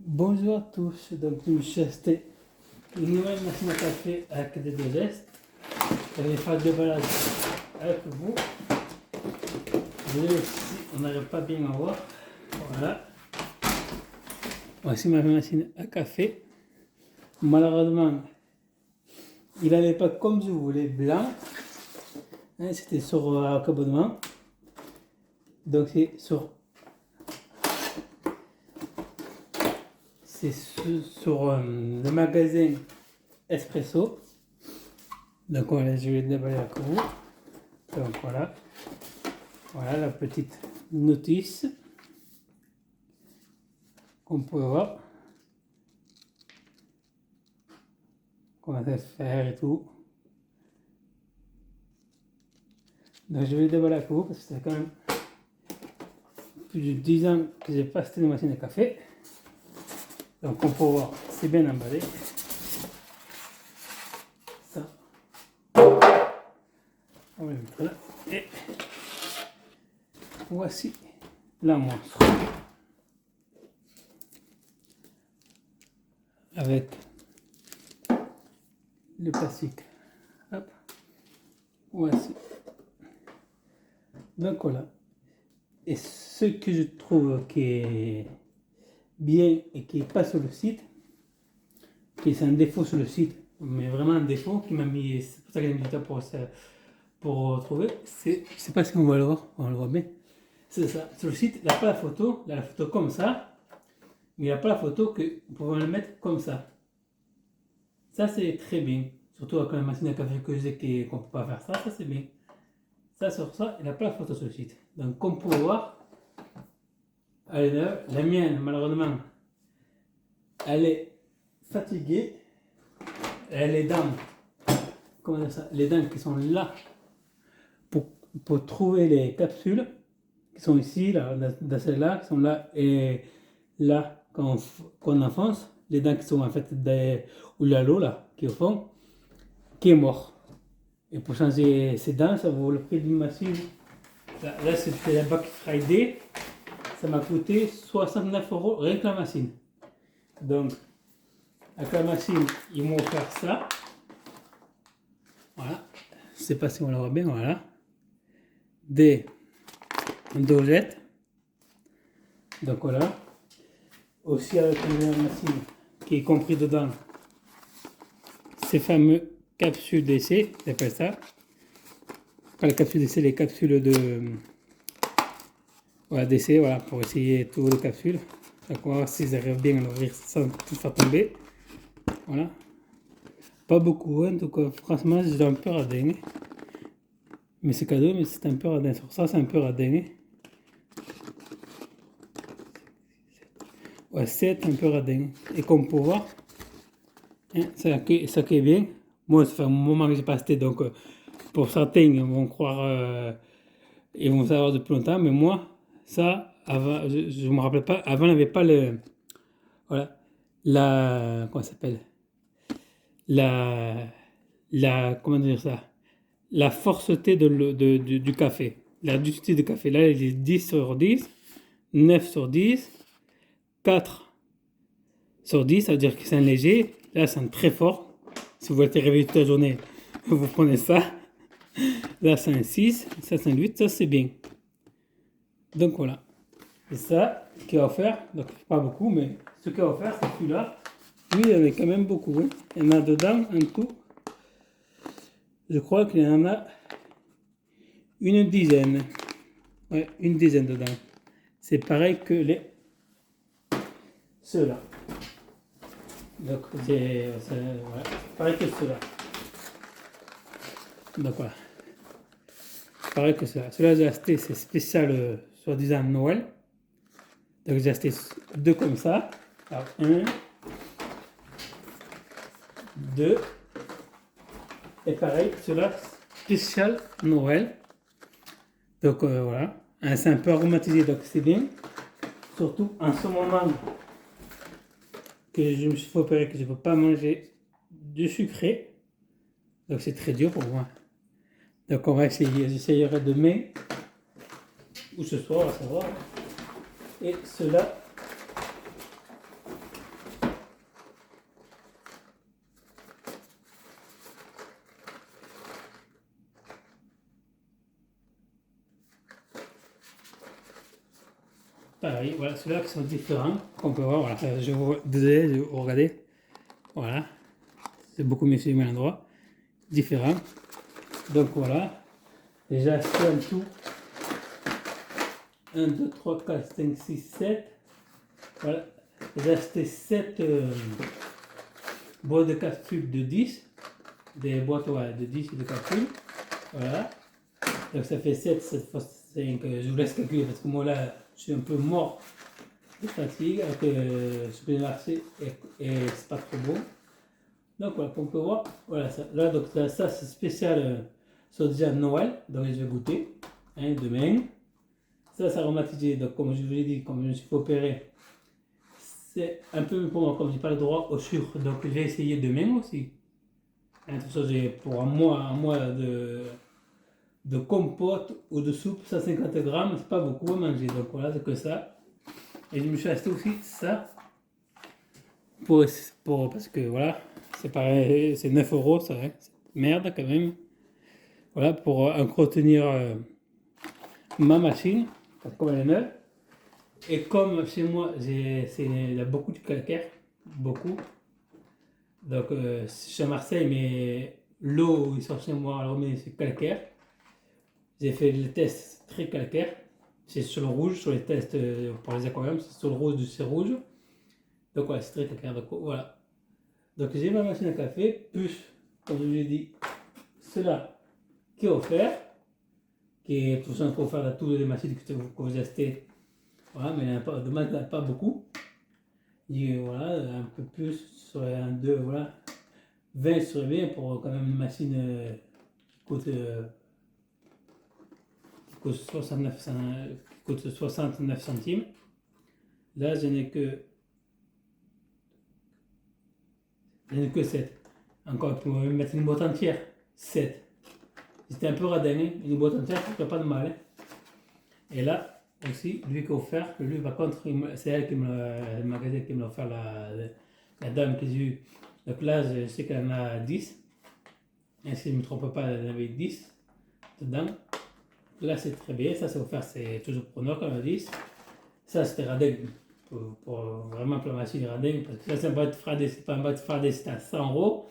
Bonjour à tous, donc je me suis acheté une nouvelle machine à café avec des deux gestes. Je vais faire des balades avec vous. Désolé si on n'arrive pas bien à voir. Voilà. Voici ma machine à café. Malheureusement, il n'avait pas comme je voulais blanc. Hein, c'était sur abonnement. Donc c'est sur le magasin Espresso. Donc voilà, je vais le déballer avec vous. Donc voilà. Voilà la petite notice qu'on peut voir. Comment ça se faire et tout. Donc je vais le déballer avec vous parce que c'est quand même plus de 10 ans que j'ai pas acheté de machine à café. Donc on peut voir, c'est bien emballé. Ça, on va le mettre là. Et voici la montre. Avec le plastique. Hop. Voici. Donc voilà. Et ce que je trouve qui est bien et qui n'est pas sur le site, qui est un défaut sur le site, mais vraiment un défaut qui m'a mis, c'est pour ça que j'ai mis du temps pour trouver, c'est, je sais pas si on va le voir, on le voit bien, c'est ça, sur le site il n'y a pas la photo, il y a la photo comme ça, mais il n'y a pas la photo que vous pouvez le mettre comme ça. Ça c'est très bien, surtout avec la machine à café que j'ai qu'on ne peut pas faire ça, ça c'est bien. Ça sur ça, il n'y a pas la photo sur le site. Donc comme pour voir, elle est là, la mienne malheureusement, elle est fatiguée, elle est dans, comment dire ça, les dents qui sont là pour trouver les capsules qui sont ici, là, dans celle-là, qui sont là et là, quand on enfonce, les dents qui sont en fait où il y a l'eau là, qui est au fond, qui est mort. Et pour changer ces dents, ça vaut le prix d'une machine. Là c'était la Black Friday, ça m'a coûté 69 € rien que la machine. Donc, avec la machine, ils m'ont offert ça. Voilà. Je sais pas si on le voit bien, voilà. Des dosettes. Donc voilà. Aussi avec une machine qui est compris dedans ces fameux capsules d'essai, j'appelle ça. Pas les capsules d'essai, les capsules de voilà, d'essai, voilà, pour essayer toutes les capsules. Donc on va voir s'ils arrivent bien à l'ouvrir sans tout faire tomber. Voilà. Pas beaucoup, hein, donc franchement j'ai un peu radin. Mais c'est cadeau, mais c'est un peu radin. Sur ça, c'est un peu radin. Ouais, c'est un peu radin. Et comme pour voir, hein, ça qui est bien. Moi, ça fait un moment que j'ai pas acheté, donc pour certains, ils vont croire, ils vont savoir depuis longtemps, mais moi, ça, avant, je me rappelle pas, avant, il n'y avait pas le, voilà, comment ça s'appelle, comment dire ça, la forceté du café, la densité du café. Là, il est 10 sur 10, 9 sur 10, 4 sur 10, ça veut dire que c'est un léger. Là, c'est un très fort. Si vous êtes réveillé toute la journée, vous prenez ça. Là, c'est un 6, ça c'est un 8, ça c'est bien. Donc voilà. C'est ça qui est offert. Donc pas beaucoup, mais ce qui est offert, c'est celui-là. Lui, il y en a quand même beaucoup. Hein. Il y en a dedans un tout. Je crois qu'il y en a une dizaine. Ouais, une dizaine dedans. C'est pareil que ceux-là. Donc c'est voilà, pareil que ceux-là. Donc voilà. Pareil que cela. Celui-là, j'ai acheté, c'est spécial, soi-disant Noël. Donc j'ai acheté deux comme ça. Alors, 1, 2. Et pareil, celui-là, spécial Noël. Donc voilà. Hein, c'est un peu aromatisé, donc c'est bien. Surtout en ce moment que je me suis fait opérer, que je ne peux pas manger du sucré. Donc c'est très dur pour moi. Donc on va essayer, j'essayerai demain ou ce soir, on va savoir. Et cela, pareil, voilà, ceux-là qui sont différents. On peut voir, voilà, je vous désolé, vous regardez. Voilà, c'est beaucoup mieux sur le même endroit. Différent. Donc voilà, déjà c'est en tout 1, 2, 3, 4, 5, 6, 7. Voilà, j'ai acheté 7 boîtes de capsules de 10. Des boîtes de 10 de capsules. Voilà. Donc ça fait 7, 7 fois 5. Je vous laisse calculer parce que moi là, je suis un peu mort de fatigue. Alors que je peux marcher et c'est pas trop beau. Donc voilà, comme on peut voir, voilà ça. Là, donc ça c'est spécial sur déjà Noël. Donc je vais goûter demain. Ça aromatisé. Donc comme je vous l'ai dit, comme je me suis fait opérer, c'est un peu pour moi, comme j'ai pas le droit au sucre. Donc j'ai essayé demain aussi. Tout ça, j'ai pour un mois de compote ou de soupe, 150 grammes, c'est pas beaucoup à manger. Donc voilà, c'est que ça. Et je me suis acheté aussi ça parce que voilà, c'est pareil, c'est 9 euros, ça, hein. Merde quand même. Voilà, pour entretenir ma machine, parce que comme elle est neuve. Et comme chez moi, il y a beaucoup de calcaire, beaucoup. Donc je suis à Marseille, mais l'eau ils sont chez moi, alors mais c'est calcaire. J'ai fait le test très calcaire. C'est sur le rouge, sur les tests pour les aquariums, c'est sur le rouge, c'est rouge. Donc voilà, c'est très calcaire. Donc voilà. Donc j'ai ma machine à café, plus, comme je vous l'ai dit, cela qui est offert, qui est tout ça offert à toutes les machines que vous achetez. Voilà, mais il n'y en a pas, dommage, il n'y en a pas beaucoup. Et voilà, un peu plus sur un 2, voilà. 20 serait bien pour quand même une machine qui coûte 69 centimes. Là, je n'ai que 7. Encore, pour mettre une boîte entière, 7. C'était un peu radin, hein. Une boîte entière, ça fait pas de mal. Hein. Et là, aussi, lui qui a offert, lui par contre, c'est elle qui le magasin qui me l'a offert, la dame que j'ai eue. Donc là, je sais qu'elle en a 10. Et si je ne me trompe pas, elle en avait 10 dedans. Là, c'est très bien. Ça, c'est offert, c'est toujours pour nous, comme on dit. Ça, c'était radin. Pour vraiment pour la machine radin. Parce que ça, c'est un boîte fradé. C'est pas un boîte fradé, c'est à 100 euros.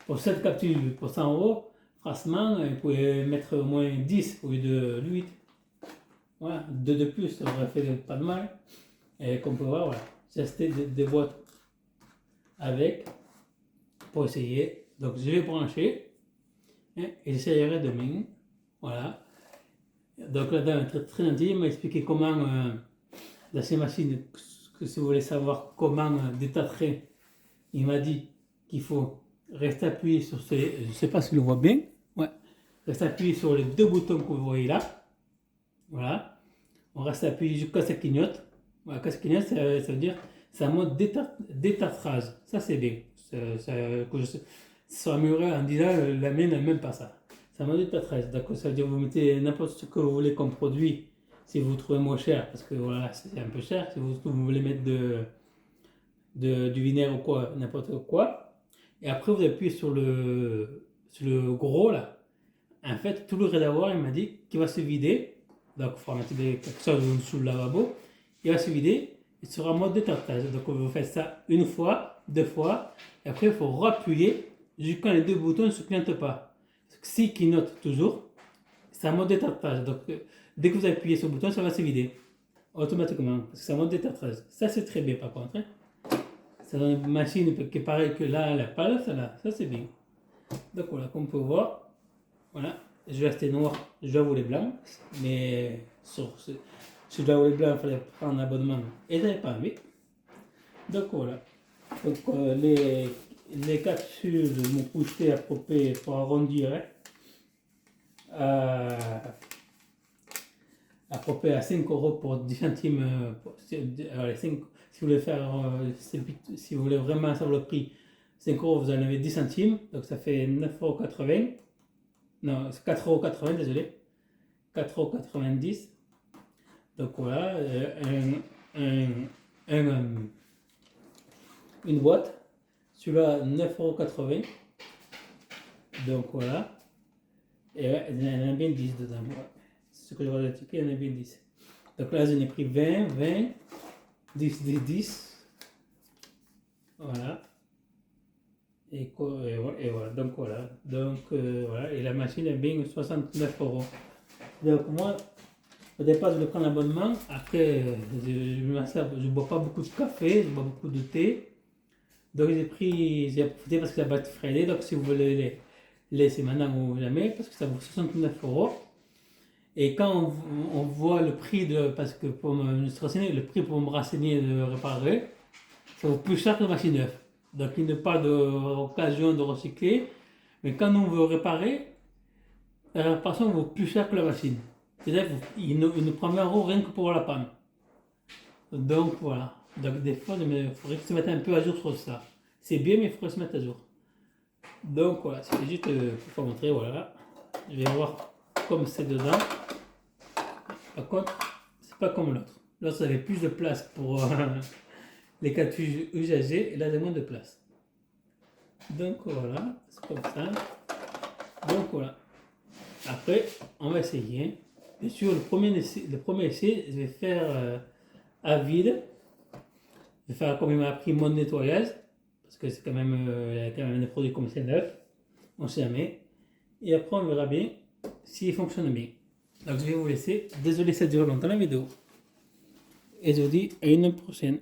Pour cette capsule, pour 100 euros, franchement, vous pouvez mettre au moins 10 au lieu de 8. Voilà, 2 de plus, ça aurait fait pas de mal. Et comme vous pouvez voir, voilà, j'ai acheté des boîtes avec pour essayer. Donc, je vais brancher et j'essayerai demain. Voilà. Donc, la dame est très, très gentille. Elle m'a expliqué comment, dans ces machines, que si vous voulez savoir comment détâcher, il m'a dit qu'il faut rester appuyé sur ces. Je ne sais pas si on le voit bien. Ouais. Reste appuyé sur les 2 boutons que vous voyez là. Voilà. On reste appuyé jusqu'à ce que ça clignote. Voilà, quand ça clignote, ça veut dire c'est un mode détartrage. Ça, c'est bien. Ça sera amélioré en disant la mienne n'a même pas ça. C'est un mode détartrage. D'accord, ça veut dire que vous mettez n'importe ce que vous voulez comme produit si vous trouvez moins cher, parce que voilà, c'est un peu cher. Si vous voulez mettre du vinaigre ou quoi, n'importe quoi. Et après, vous appuyez sur le gros là. En fait, tout le réservoir, il m'a dit qu'il va se vider. Donc, il faut mettre quelque chose sous le lavabo. Il va se vider. Il sera en mode détartrage. Donc, vous faites ça une fois, 2 fois. Et après, il faut rappuyer jusqu'à les 2 boutons ne se clignotent pas. S'ils clignotent toujours, c'est en mode détartrage. Donc, dès que vous appuyez sur le bouton, ça va se vider automatiquement. Parce que c'est en mode détartrage. Ça, c'est très bien par contre. Hein. C'est une machine qui est pareille que là, la pâle, ça c'est bien. Donc, voilà, comme on peut voir. Voilà, je vais acheter noir, je dois voler blanc, mais si je dois voler blanc, il fallait prendre un abonnement et je n'avais pas envie. Donc voilà, donc les capsules m'ont coûté à peu près pour arrondir à peu près à 5 euros pour 10 centimes. Si vous voulez faire, si vous voulez vraiment savoir le prix, 5 euros vous en avez 10 centimes, donc ça fait 9,80 €. Non, c'est 4,80 €, désolé. 4,90 €. Donc voilà, une boîte. Celui-là, 9,80 €. Donc voilà. Et ouais, il y en a bien 10 dedans. Ouais. C'est ce que je vois le ticket, il y en a bien 10. Donc là, j'en ai pris 20, 20, 10, 10, 10. Voilà. Et voilà. Donc voilà. Donc voilà. Et la machine est bien 69 €. Donc moi, au départ, je voulais prendre l'abonnement. Après, je bois pas beaucoup de café, je bois beaucoup de thé. Donc j'ai profité parce que la Black Friday. Donc si vous voulez les laisser maintenant ou jamais, parce que ça vaut 69 €. Et quand on voit le prix parce que pour me renseigner, le prix pour me renseigner de réparer, ça vaut plus cher que la machine neuve. Donc il n'y a pas d'occasion de recycler. Mais quand on veut réparer, la réparation vaut plus cher que la machine. C'est-à-dire qu'il nous prend 20 € rien que pour la panne. Donc voilà. Donc des fois, il faudrait se mettre un peu à jour sur ça. C'est bien, mais il faudrait se mettre à jour. Donc voilà, c'est juste pour vous montrer, voilà. Je vais voir comme c'est dedans. Par contre, c'est pas comme l'autre. L'autre, ça avait plus de place pour les cartouches usagées, et là, j'ai moins de place. Donc voilà, c'est comme ça. Donc voilà. Après, on va essayer. Bien sûr, le premier essai, je vais faire à vide. Je vais faire comme il m'a appris mon nettoyage. Parce que c'est quand même, il y a quand même des produits comme c'est neuf. On sait jamais. Et après, on verra bien s'il fonctionne bien. Donc je vais vous laisser. Désolé, ça dure longtemps la vidéo. Et je vous dis à une prochaine.